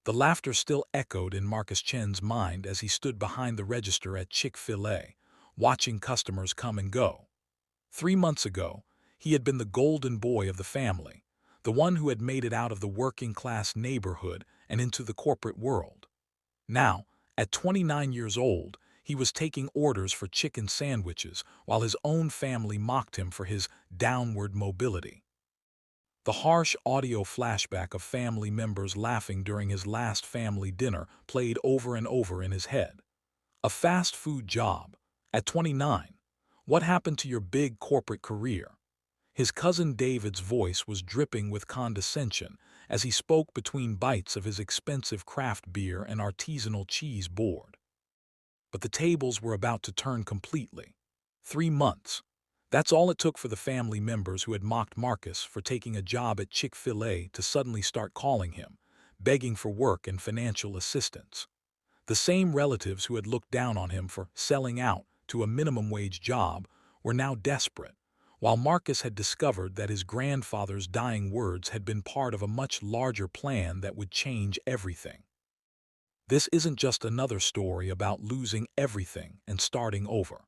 The laughter still echoed in Marcus Chen's mind as he stood behind the register at Chick-fil-A, watching customers come and go. 3 months ago, he had been the golden boy of the family, the one who had made it out of the working-class neighborhood and into the corporate world. Now, at 29 years old, he was taking orders for chicken sandwiches while his own family mocked him for his downward mobility. The harsh audio flashback of family members laughing during his last family dinner played over and over in his head. A fast food job. At 29. What happened to your big corporate career? His cousin David's voice was dripping with condescension as he spoke between bites of his expensive craft beer and artisanal cheese board. But the tables were about to turn completely. 3 months. That's all it took for the family members who had mocked Marcus for taking a job at Chick-fil-A to suddenly start calling him, begging for work and financial assistance. The same relatives who had looked down on him for selling out to a minimum wage job were now desperate, while Marcus had discovered that his grandfather's dying words had been part of a much larger plan that would change everything. This isn't just another story about losing everything and starting over.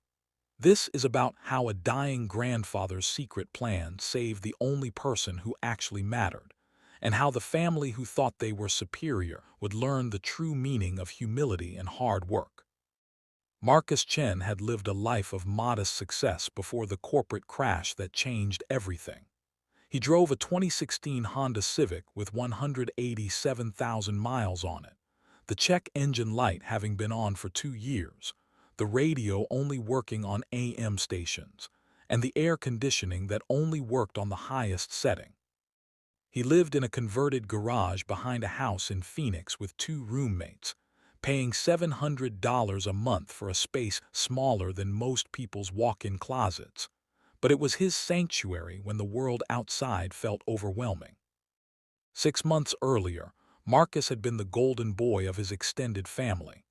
This is about how a dying grandfather's secret plan saved the only person who actually mattered, and how the family who thought they were superior would learn the true meaning of humility and hard work. Marcus Chen had lived a life of modest success before the corporate crash that changed everything. He drove a 2016 Honda Civic with 187,000 miles on it, the check engine light having been on for 2 years, the radio only working on AM stations, and the air conditioning that only worked on the highest setting. He lived in a converted garage behind a house in Phoenix with 2 roommates, paying $700 a month for a space smaller than most people's walk-in closets. But it was his sanctuary when the world outside felt overwhelming. 6 months earlier, Marcus had been the golden boy of his extended family.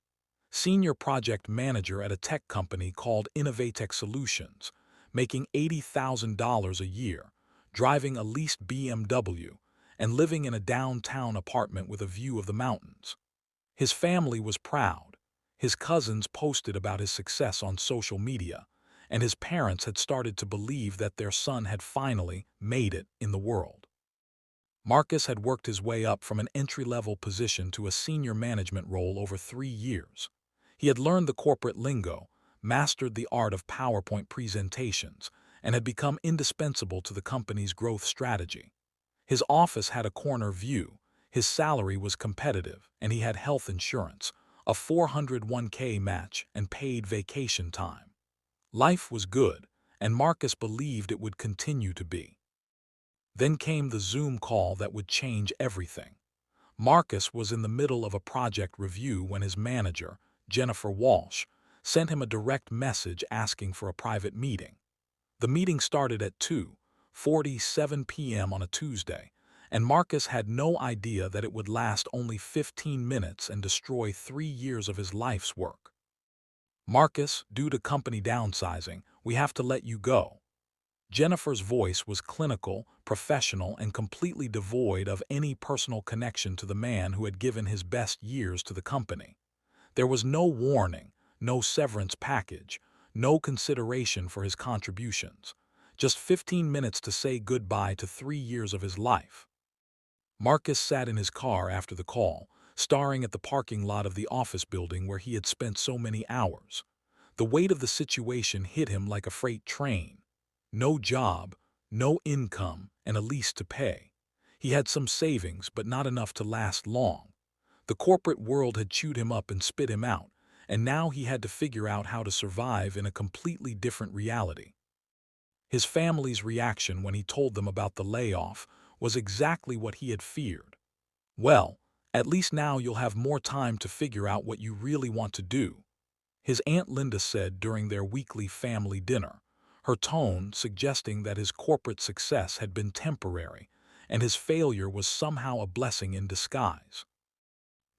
Senior project manager at a tech company called Innovatech Solutions, making $80,000 a year, driving a leased BMW, and living in a downtown apartment with a view of the mountains. His family was proud. His cousins posted about his success on social media, and his parents had started to believe that their son had finally made it in the world. Marcus had worked his way up from an entry-level position to a senior management role over 3 years. He had learned the corporate lingo, mastered the art of PowerPoint presentations, and had become indispensable to the company's growth strategy. His office had a corner view, his salary was competitive, and he had health insurance, a 401k match, and paid vacation time. Life was good, and Marcus believed it would continue to be. Then came the Zoom call that would change everything. Marcus was in the middle of a project review when his manager, Jennifer Walsh, sent him a direct message asking for a private meeting. The meeting started at 2:47 p.m. on a Tuesday, and Marcus had no idea that it would last only 15 minutes and destroy 3 years of his life's work. "Marcus, due to company downsizing, we have to let you go." Jennifer's voice was clinical, professional, and completely devoid of any personal connection to the man who had given his best years to the company. There was no warning, no severance package, no consideration for his contributions, just 15 minutes to say goodbye to 3 years of his life. Marcus sat in his car after the call, staring at the parking lot of the office building where he had spent so many hours. The weight of the situation hit him like a freight train. No job, no income, and a lease to pay. He had some savings, but not enough to last long. The corporate world had chewed him up and spit him out, and now he had to figure out how to survive in a completely different reality. His family's reaction when he told them about the layoff was exactly what he had feared. "Well, at least now you'll have more time to figure out what you really want to do," his Aunt Linda said during their weekly family dinner, her tone suggesting that his corporate success had been temporary and his failure was somehow a blessing in disguise.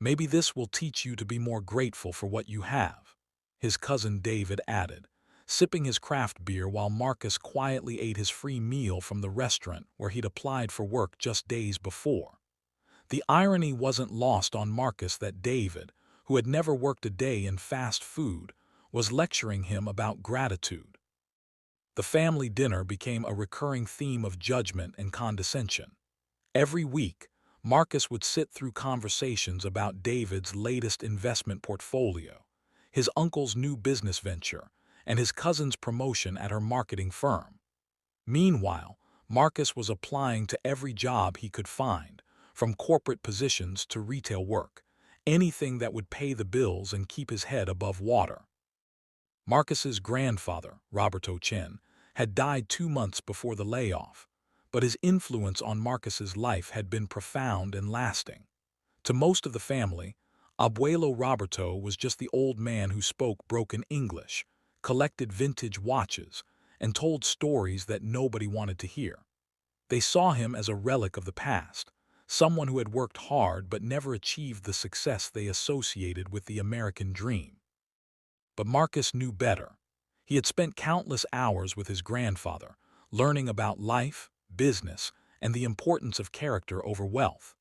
"Maybe this will teach you to be more grateful for what you have," his cousin David added, sipping his craft beer while Marcus quietly ate his free meal from the restaurant where he'd applied for work just days before. The irony wasn't lost on Marcus that David, who had never worked a day in fast food, was lecturing him about gratitude. The family dinner became a recurring theme of judgment and condescension. Every week, Marcus would sit through conversations about David's latest investment portfolio, his uncle's new business venture, and his cousin's promotion at her marketing firm. Meanwhile, Marcus was applying to every job he could find, from corporate positions to retail work, anything that would pay the bills and keep his head above water. Marcus's grandfather, Roberto Chen, had died 2 months before the layoff, but his influence on Marcus's life had been profound and lasting. To most of the family, Abuelo Roberto was just the old man who spoke broken English, collected vintage watches, and told stories that nobody wanted to hear. They saw him as a relic of the past, someone who had worked hard but never achieved the success they associated with the American dream. But Marcus knew better. He had spent countless hours with his grandfather, learning about life, business, and the importance of character over wealth.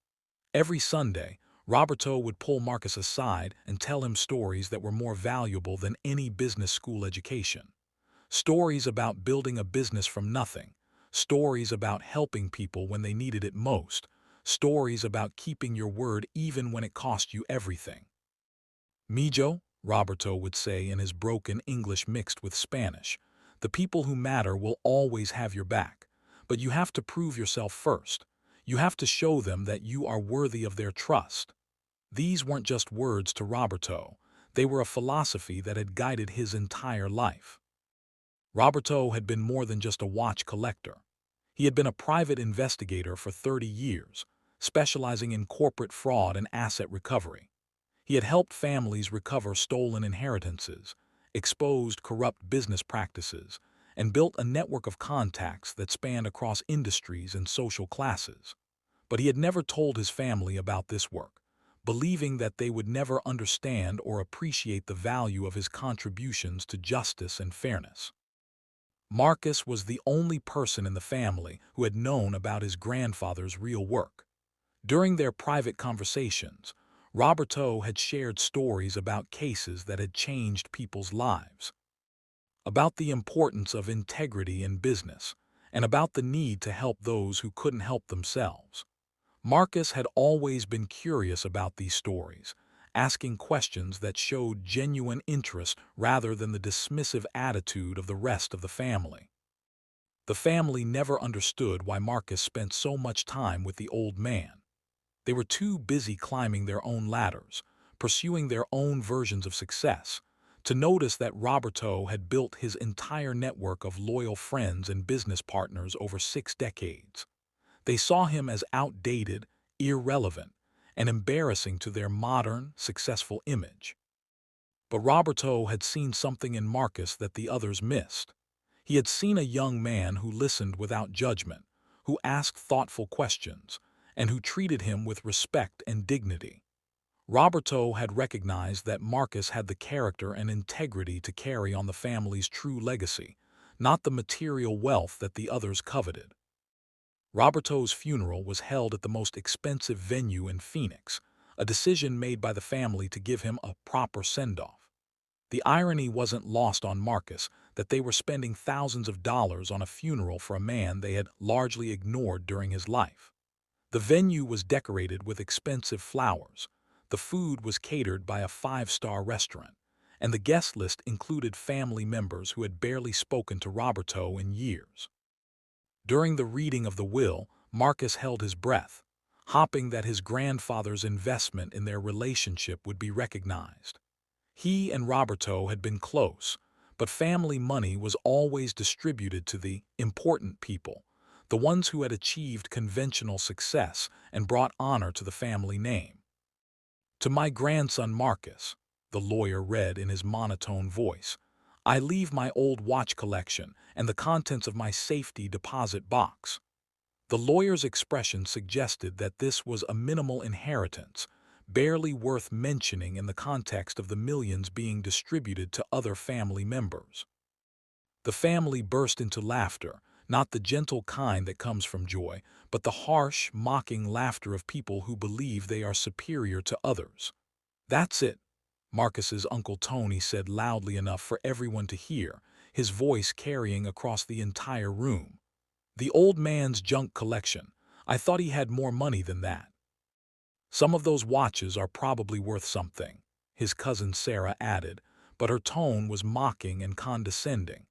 Every Sunday, Roberto would pull Marcus aside and tell him stories that were more valuable than any business school education. Stories about building a business from nothing, stories about helping people when they needed it most, stories about keeping your word even when it cost you everything. Mijo, Roberto would say in his broken English mixed with Spanish, the people who matter will always have your back, but you have to prove yourself first. You have to show them that you are worthy of their trust. These weren't just words to Roberto, they were a philosophy that had guided his entire life. Roberto had been more than just a watch collector. He had been a private investigator for 30 years, specializing in corporate fraud and asset recovery. He had helped families recover stolen inheritances, exposed corrupt business practices, and built a network of contacts that spanned across industries and social classes. But he had never told his family about this work, believing that they would never understand or appreciate the value of his contributions to justice and fairness. Marcus was the only person in the family who had known about his grandfather's real work. During their private conversations, Roberto had shared stories about cases that had changed people's lives, about the importance of integrity in business, and about the need to help those who couldn't help themselves. Marcus had always been curious about these stories, asking questions that showed genuine interest rather than the dismissive attitude of the rest of the family. The family never understood why Marcus spent so much time with the old man. They were too busy climbing their own ladders, pursuing their own versions of success, to notice that Roberto had built his entire network of loyal friends and business partners over 6 decades. They saw him as outdated, irrelevant, and embarrassing to their modern, successful image. But Roberto had seen something in Marcus that the others missed. He had seen a young man who listened without judgment, who asked thoughtful questions, and who treated him with respect and dignity. Roberto had recognized that Marcus had the character and integrity to carry on the family's true legacy, not the material wealth that the others coveted. Roberto's funeral was held at the most expensive venue in Phoenix, a decision made by the family to give him a proper send-off. The irony wasn't lost on Marcus that they were spending thousands of dollars on a funeral for a man they had largely ignored during his life. The venue was decorated with expensive flowers, the food was catered by a 5-star restaurant, and the guest list included family members who had barely spoken to Roberto in years. During the reading of the will, Marcus held his breath, hoping that his grandfather's investment in their relationship would be recognized. He and Roberto had been close, but family money was always distributed to the important people, the ones who had achieved conventional success and brought honor to the family name. "To my grandson Marcus," the lawyer read in his monotone voice, "I leave my old watch collection and the contents of my safety deposit box." The lawyer's expression suggested that this was a minimal inheritance, barely worth mentioning in the context of the millions being distributed to other family members. The family burst into laughter, not the gentle kind that comes from joy, but the harsh, mocking laughter of people who believe they are superior to others. "That's it," Marcus's Uncle Tony said loudly enough for everyone to hear, his voice carrying across the entire room. "The old man's junk collection. I thought he had more money than that." "Some of those watches are probably worth something," his cousin Sarah added, but her tone was mocking and condescending.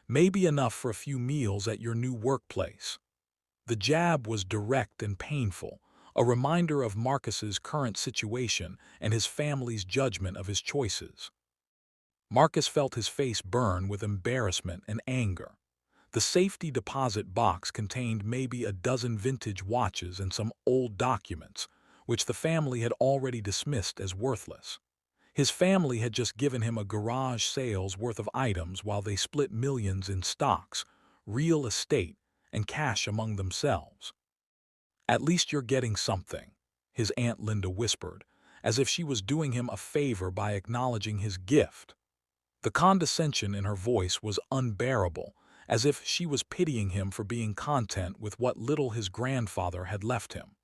"Maybe enough for a few meals at your new workplace." The jab was direct and painful, a reminder of Marcus's current situation and his family's judgment of his choices. Marcus felt his face burn with embarrassment and anger. The safety deposit box contained maybe a dozen vintage watches and some old documents, which the family had already dismissed as worthless. His family had just given him a garage sale's worth of items while they split millions in stocks, real estate, and cash among themselves. "At least you're getting something," his Aunt Linda whispered, as if she was doing him a favor by acknowledging his gift. The condescension in her voice was unbearable, as if she was pitying him for being content with what little his grandfather had left him.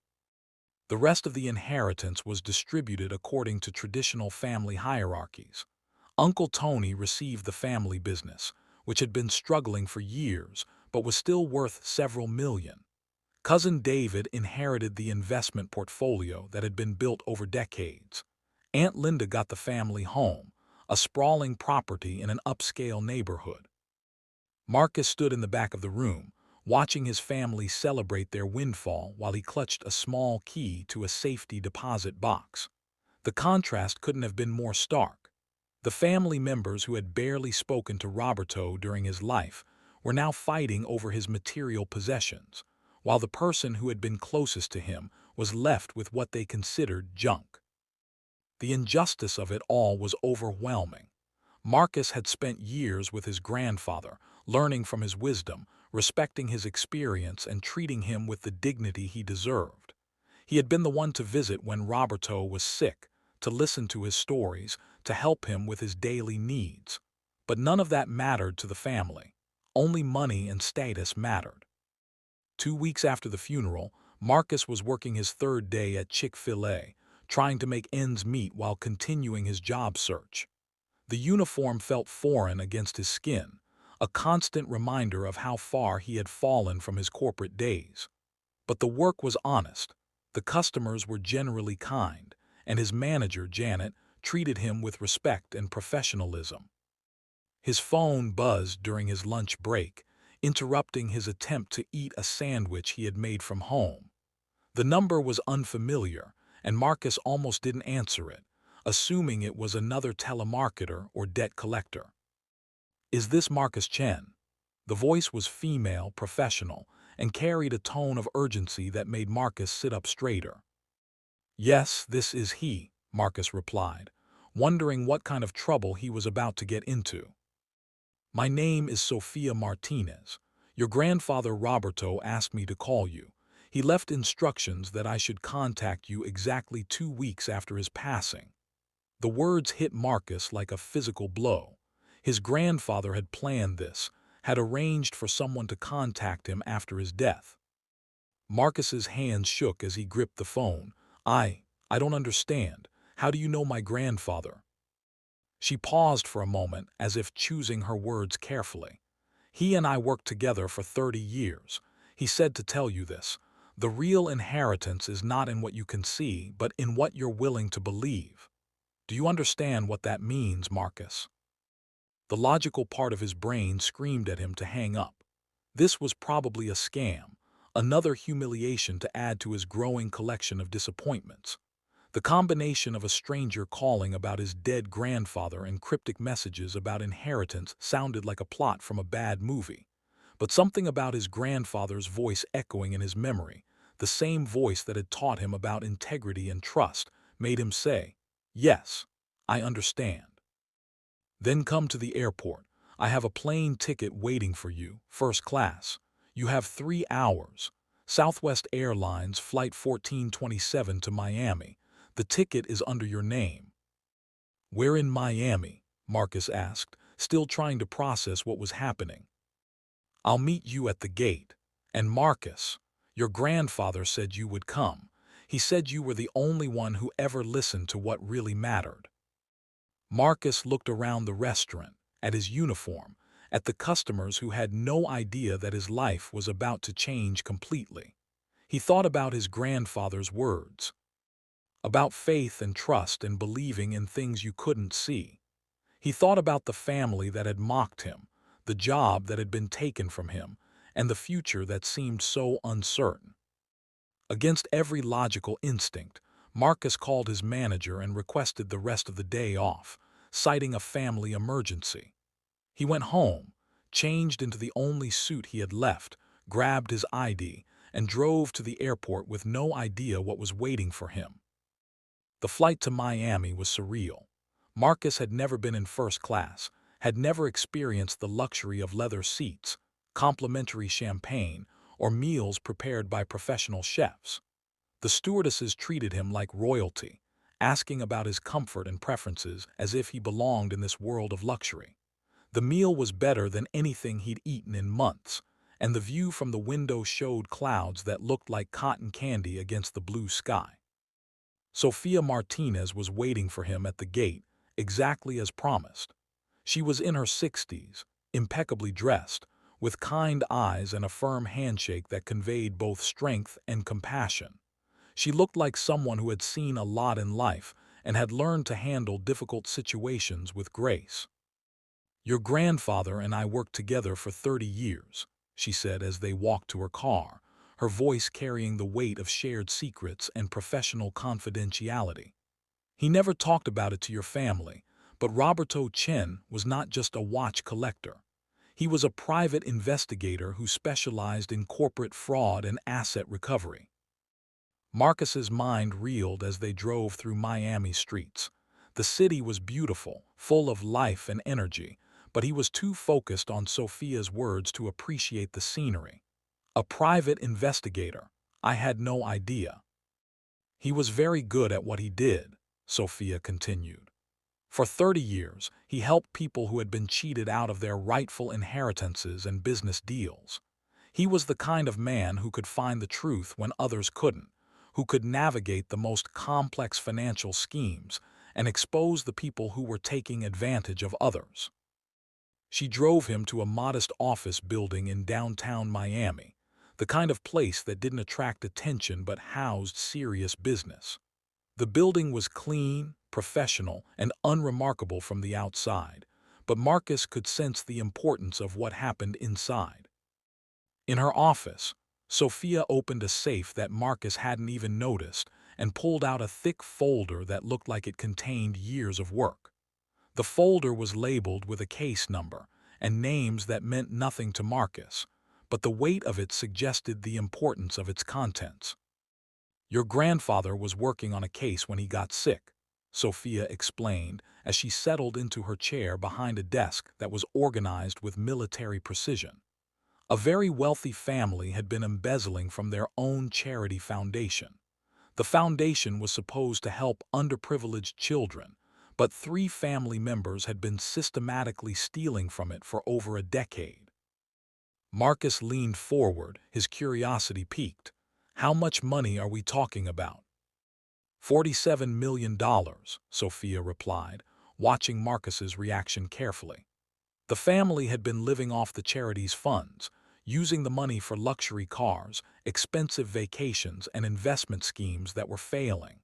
The rest of the inheritance was distributed according to traditional family hierarchies. Uncle Tony received the family business, which had been struggling for years but was still worth several million. Cousin David inherited the investment portfolio that had been built over decades. Aunt Linda got the family home, a sprawling property in an upscale neighborhood. Marcus stood in the back of the room, watching his family celebrate their windfall while he clutched a small key to a safety deposit box. The contrast couldn't have been more stark. The family members who had barely spoken to Roberto during his life were now fighting over his material possessions, while the person who had been closest to him was left with what they considered junk. The injustice of it all was overwhelming. Marcus had spent years with his grandfather, learning from his wisdom, respecting his experience, and treating him with the dignity he deserved. He had been the one to visit when Roberto was sick, to listen to his stories, to help him with his daily needs. But none of that mattered to the family. Only money and status mattered. 2 weeks after the funeral, Marcus was working his third day at Chick-fil-A, trying to make ends meet while continuing his job search. The uniform felt foreign against his skin, a constant reminder of how far he had fallen from his corporate days. But the work was honest, the customers were generally kind, and his manager, Janet, treated him with respect and professionalism. His phone buzzed during his lunch break, interrupting his attempt to eat a sandwich he had made from home. The number was unfamiliar, and Marcus almost didn't answer it, assuming it was another telemarketer or debt collector. "Is this Marcus Chen?" The voice was female, professional, and carried a tone of urgency that made Marcus sit up straighter. "Yes, this is he," Marcus replied, wondering what kind of trouble he was about to get into. "My name is Sofia Martinez. Your grandfather Roberto asked me to call you. He left instructions that I should contact you exactly 2 weeks after his passing." The words hit Marcus like a physical blow. His grandfather had planned this, had arranged for someone to contact him after his death. Marcus's hands shook as he gripped the phone. I don't understand. How do you know my grandfather?" She paused for a moment, as if choosing her words carefully. "He and I worked together for 30 years. He said to tell you this. The real inheritance is not in what you can see, but in what you're willing to believe. Do you understand what that means, Marcus?" The logical part of his brain screamed at him to hang up. This was probably a scam, another humiliation to add to his growing collection of disappointments. The combination of a stranger calling about his dead grandfather and cryptic messages about inheritance sounded like a plot from a bad movie. But something about his grandfather's voice echoing in his memory, the same voice that had taught him about integrity and trust, made him say, "Yes, I understand." "Then come to the airport. I have a plane ticket waiting for you, first class. You have 3 hours. Southwest Airlines Flight 1427 to Miami. The ticket is under your name." "Where in Miami?" Marcus asked, still trying to process what was happening. I'll meet you at the gate. And Marcus, your grandfather said you would come. He said you were the only one who ever listened to what really mattered." Marcus looked around the restaurant, at his uniform, at the customers who had no idea that his life was about to change completely. He thought about his grandfather's words, about faith and trust and believing in things you couldn't see. He thought about the family that had mocked him, the job that had been taken from him, and the future that seemed so uncertain. Against every logical instinct, Marcus called his manager and requested the rest of the day off, citing a family emergency. He went home, changed into the only suit he had left, grabbed his ID, and drove to the airport with no idea what was waiting for him. The flight to Miami was surreal. Marcus had never been in first class, had never experienced the luxury of leather seats, complimentary champagne, or meals prepared by professional chefs. The stewardesses treated him like royalty, asking about his comfort and preferences as if he belonged in this world of luxury. The meal was better than anything he'd eaten in months, and the view from the window showed clouds that looked like cotton candy against the blue sky. Sofia Martinez was waiting for him at the gate, exactly as promised. She was in her 60s, impeccably dressed, with kind eyes and a firm handshake that conveyed both strength and compassion. She looked like someone who had seen a lot in life and had learned to handle difficult situations with grace. "Your grandfather and I worked together for 30 years, she said as they walked to her car, her voice carrying the weight of shared secrets and professional confidentiality. "He never talked about it to your family, but Roberto Chen was not just a watch collector. He was a private investigator who specialized in corporate fraud and asset recovery." Marcus's mind reeled as they drove through Miami streets. The city was beautiful, full of life and energy, but he was too focused on Sophia's words to appreciate the scenery. "A private investigator. I had no idea." "He was very good at what he did," Sophia continued. "For 30 years, he helped people who had been cheated out of their rightful inheritances and business deals. He was the kind of man who could find the truth when others couldn't, who could navigate the most complex financial schemes and expose the people who were taking advantage of others." She drove him to a modest office building in downtown Miami, the kind of place that didn't attract attention but housed serious business. The building was clean, professional, and unremarkable from the outside, but Marcus could sense the importance of what happened inside. In her office, Sophia opened a safe that Marcus hadn't even noticed and pulled out a thick folder that looked like it contained years of work. The folder was labeled with a case number and names that meant nothing to Marcus, but the weight of it suggested the importance of its contents. "Your grandfather was working on a case when he got sick," Sophia explained as she settled into her chair behind a desk that was organized with military precision. A very wealthy family had been embezzling from their own charity foundation. The foundation was supposed to help underprivileged children, but 3 family members had been systematically stealing from it for over a decade. Marcus leaned forward, his curiosity piqued. "How much money are we talking about?" $47 million, Sophia replied, watching Marcus's reaction carefully. The family had been living off the charity's funds, using the money for luxury cars, expensive vacations, and investment schemes that were failing.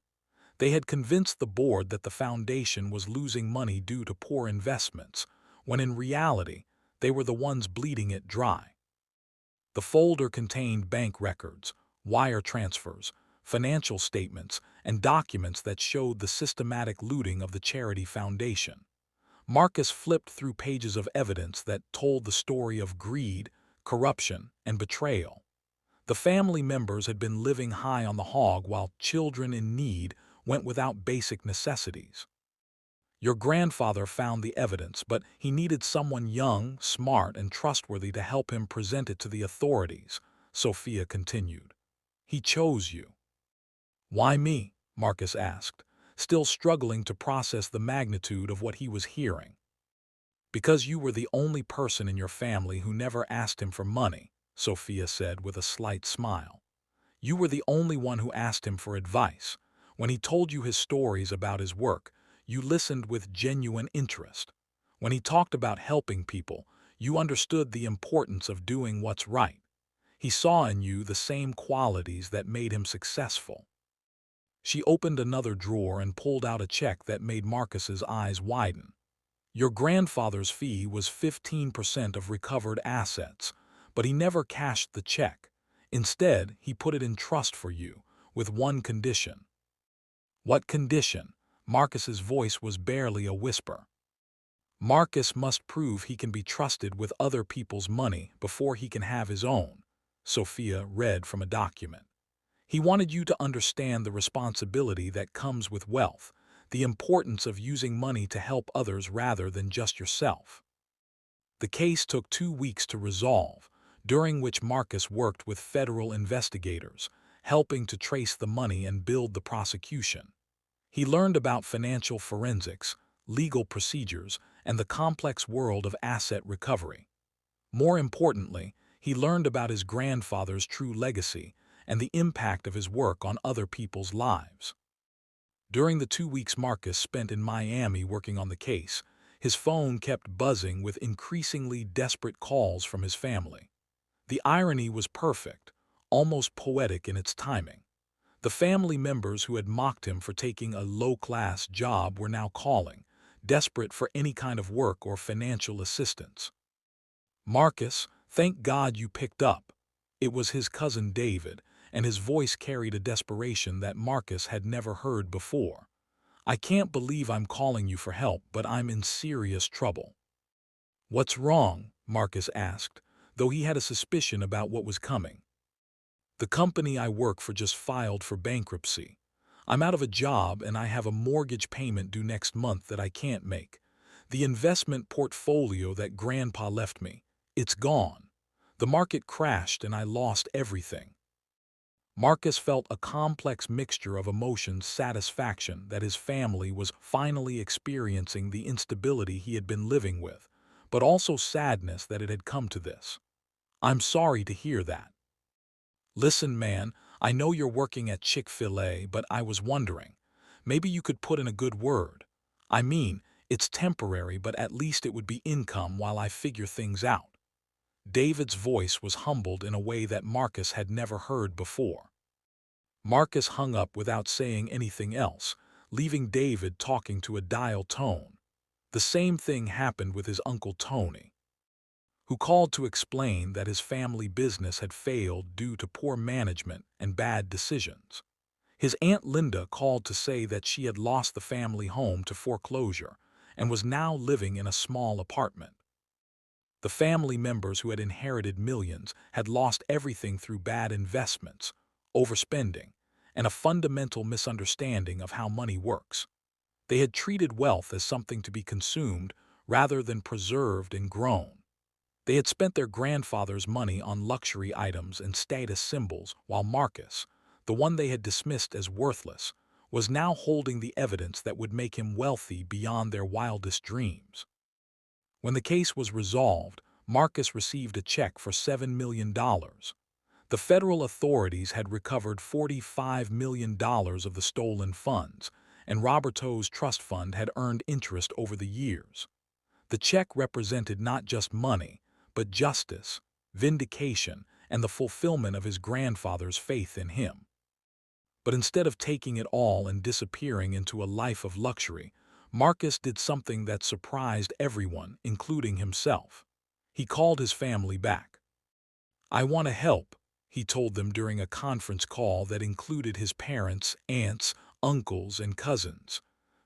They had convinced the board that the foundation was losing money due to poor investments, when in reality, they were the ones bleeding it dry. The folder contained bank records, wire transfers, financial statements, and documents that showed the systematic looting of the charity foundation. Marcus flipped through pages of evidence that told the story of greed, corruption, and betrayal. The family members had been living high on the hog while children in need went without basic necessities. "Your grandfather found the evidence, but he needed someone young, smart, and trustworthy to help him present it to the authorities," Sophia continued. "He chose you." "Why me?" Marcus asked, still struggling to process the magnitude of what he was hearing. Because you were the only person in your family who never asked him for money, Sophia said with a slight smile. You were the only one who asked him for advice. When he told you his stories about his work, you listened with genuine interest. When he talked about helping people, you understood the importance of doing what's right. He saw in you the same qualities that made him successful. She opened another drawer and pulled out a check that made Marcus's eyes widen. Your grandfather's fee was 15% of recovered assets, but he never cashed the check. Instead, he put it in trust for you, with one condition. What condition? Marcus's voice was barely a whisper. Marcus must prove he can be trusted with other people's money before he can have his own, Sophia read from a document. He wanted you to understand the responsibility that comes with wealth, the importance of using money to help others rather than just yourself. The case took 2 weeks to resolve, during which Marcus worked with federal investigators, helping to trace the money and build the prosecution. He learned about financial forensics, legal procedures, and the complex world of asset recovery. More importantly, he learned about his grandfather's true legacy and the impact of his work on other people's lives. During the 2 weeks Marcus spent in Miami working on the case, his phone kept buzzing with increasingly desperate calls from his family. The irony was perfect, almost poetic in its timing. The family members who had mocked him for taking a low-class job were now calling, desperate for any kind of work or financial assistance. Marcus, thank God you picked up. It was his cousin David, and his voice carried a desperation that Marcus had never heard before. I can't believe I'm calling you for help, but I'm in serious trouble. What's wrong? Marcus asked, though he had a suspicion about what was coming. The company I work for just filed for bankruptcy. I'm out of a job and I have a mortgage payment due next month that I can't make. The investment portfolio that Grandpa left me, it's gone. The market crashed and I lost everything. Marcus felt a complex mixture of emotions: satisfaction that his family was finally experiencing the instability he had been living with, but also sadness that it had come to this. I'm sorry to hear that. Listen, man, I know you're working at Chick-fil-A, but I was wondering, maybe you could put in a good word. I mean, it's temporary, but at least it would be income while I figure things out. David's voice was humbled in a way that Marcus had never heard before. Marcus hung up without saying anything else, leaving David talking to a dial tone. The same thing happened with his Uncle Tony, who called to explain that his family business had failed due to poor management and bad decisions. His Aunt Linda called to say that she had lost the family home to foreclosure and was now living in a small apartment. The family members who had inherited millions had lost everything through bad investments, overspending, and a fundamental misunderstanding of how money works. They had treated wealth as something to be consumed rather than preserved and grown. They had spent their grandfather's money on luxury items and status symbols, while Marcus, the one they had dismissed as worthless, was now holding the evidence that would make him wealthy beyond their wildest dreams. When the case was resolved, Marcus received a check for $7 million. The federal authorities had recovered $45 million of the stolen funds, and Roberto's trust fund had earned interest over the years. The check represented not just money, but justice, vindication, and the fulfillment of his grandfather's faith in him. But instead of taking it all and disappearing into a life of luxury, Marcus did something that surprised everyone, including himself. He called his family back. I want to help, he told them during a conference call that included his parents, aunts, uncles, and cousins.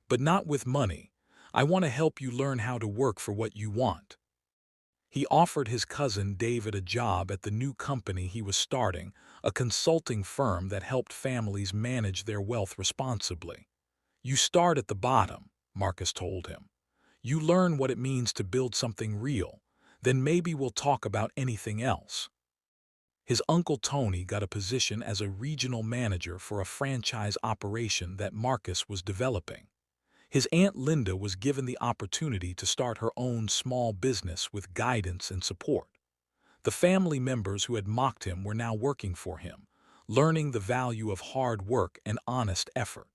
But not with money. I want to help you learn how to work for what you want. He offered his cousin David a job at the new company he was starting, a consulting firm that helped families manage their wealth responsibly. You start at the bottom, Marcus told him. You learn what it means to build something real. Then maybe we'll talk about anything else. His Uncle Tony got a position as a regional manager for a franchise operation that Marcus was developing. His Aunt Linda was given the opportunity to start her own small business with guidance and support. The family members who had mocked him were now working for him, learning the value of hard work and honest effort.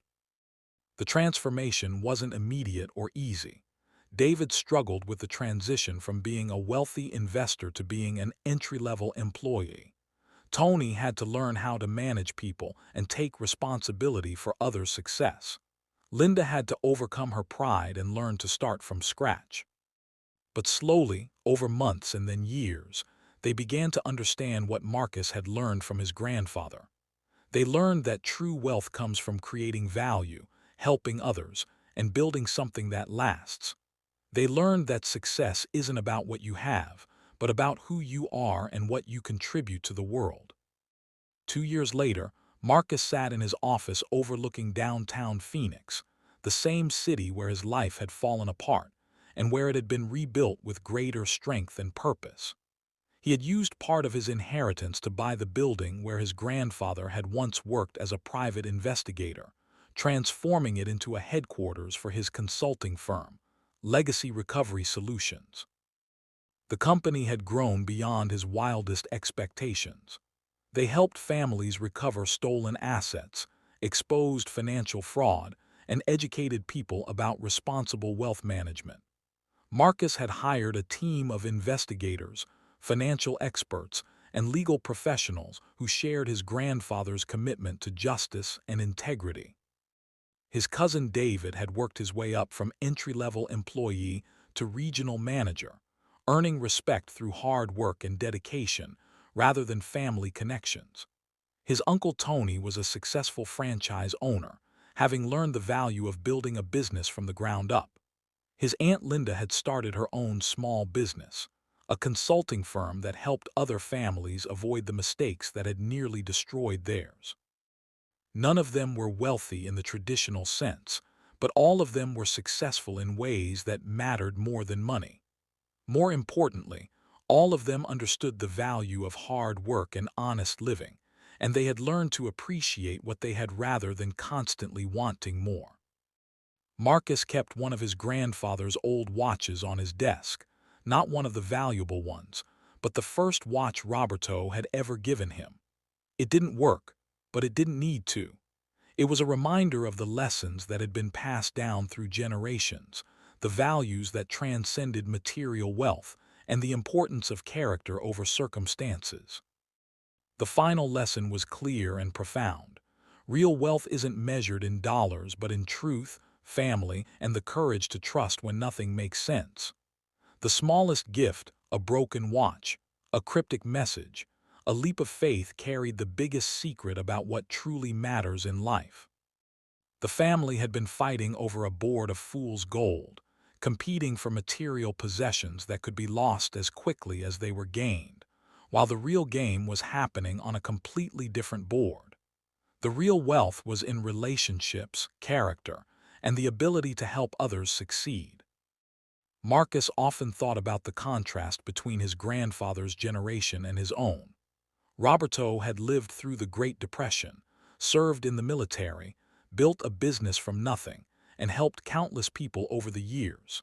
The transformation wasn't immediate or easy. David struggled with the transition from being a wealthy investor to being an entry-level employee. Tony had to learn how to manage people and take responsibility for others' success. Linda had to overcome her pride and learn to start from scratch. But slowly, over months and then years, they began to understand what Marcus had learned from his grandfather. They learned that true wealth comes from creating value, helping others, and building something that lasts. They learned that success isn't about what you have, but about who you are and what you contribute to the world. 2 years later, Marcus sat in his office overlooking downtown Phoenix, the same city where his life had fallen apart, and where it had been rebuilt with greater strength and purpose. He had used part of his inheritance to buy the building where his grandfather had once worked as a private investigator, transforming it into a headquarters for his consulting firm, Legacy Recovery Solutions. The company had grown beyond his wildest expectations. They helped families recover stolen assets, exposed financial fraud, and educated people about responsible wealth management. Marcus had hired a team of investigators, financial experts, and legal professionals who shared his grandfather's commitment to justice and integrity. His cousin David had worked his way up from entry-level employee to regional manager, earning respect through hard work and dedication rather than family connections. His uncle Tony was a successful franchise owner, having learned the value of building a business from the ground up. His Aunt Linda had started her own small business, a consulting firm that helped other families avoid the mistakes that had nearly destroyed theirs. None of them were wealthy in the traditional sense, but all of them were successful in ways that mattered more than money. More importantly, all of them understood the value of hard work and honest living, and they had learned to appreciate what they had rather than constantly wanting more. Marcus kept one of his grandfather's old watches on his desk, not one of the valuable ones, but the first watch Roberto had ever given him. It didn't work, but it didn't need to. It was a reminder of the lessons that had been passed down through generations, the values that transcended material wealth, and the importance of character over circumstances. The final lesson was clear and profound. Real wealth isn't measured in dollars, but in truth, family, and the courage to trust when nothing makes sense. The smallest gift, a broken watch, a cryptic message, a leap of faith carried the biggest secret about what truly matters in life. The family had been fighting over a board of fool's gold, competing for material possessions that could be lost as quickly as they were gained, while the real game was happening on a completely different board. The real wealth was in relationships, character, and the ability to help others succeed. Marcus often thought about the contrast between his grandfather's generation and his own. Roberto had lived through the Great Depression, served in the military, built a business from nothing, and helped countless people over the years.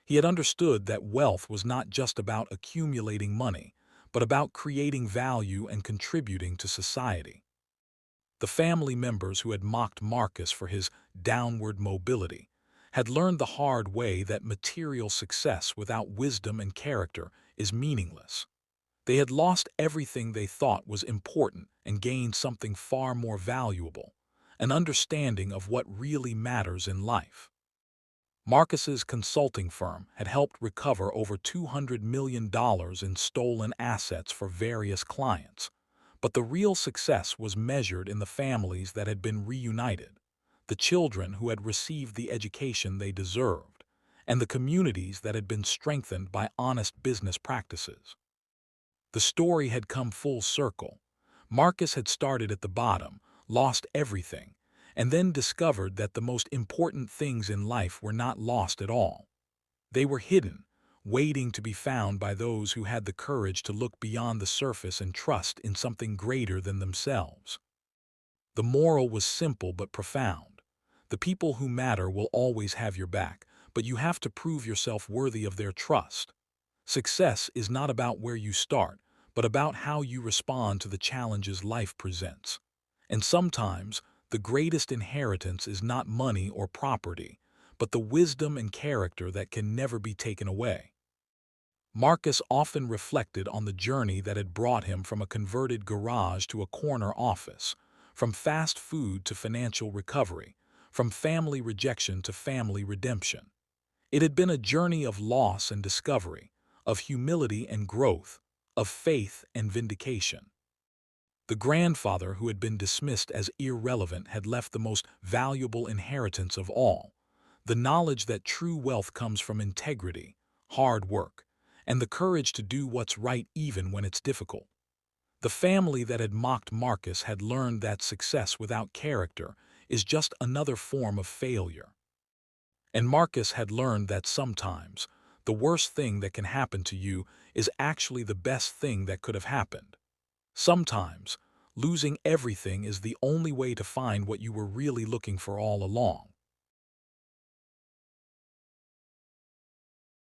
He had understood that wealth was not just about accumulating money, but about creating value and contributing to society. The family members who had mocked Marcus for his downward mobility had learned the hard way that material success without wisdom and character is meaningless. They had lost everything they thought was important and gained something far more valuable, an understanding of what really matters in life. Marcus's consulting firm had helped recover over $200 million in stolen assets for various clients, but the real success was measured in the families that had been reunited, the children who had received the education they deserved, and the communities that had been strengthened by honest business practices. The story had come full circle. Marcus had started at the bottom, lost everything, and then discovered that the most important things in life were not lost at all. They were hidden, waiting to be found by those who had the courage to look beyond the surface and trust in something greater than themselves. The moral was simple but profound. The people who matter will always have your back, but you have to prove yourself worthy of their trust. Success is not about where you start, but about how you respond to the challenges life presents. And sometimes, the greatest inheritance is not money or property, but the wisdom and character that can never be taken away. Marcus often reflected on the journey that had brought him from a converted garage to a corner office, from fast food to financial recovery, from family rejection to family redemption. It had been a journey of loss and discovery, of humility and growth, of faith and vindication. The grandfather who had been dismissed as irrelevant had left the most valuable inheritance of all, the knowledge that true wealth comes from integrity, hard work, and the courage to do what's right even when it's difficult. The family that had mocked Marcus had learned that success without character is just another form of failure. And Marcus had learned that sometimes the worst thing that can happen to you is actually the best thing that could have happened. Sometimes, losing everything is the only way to find what you were really looking for all along.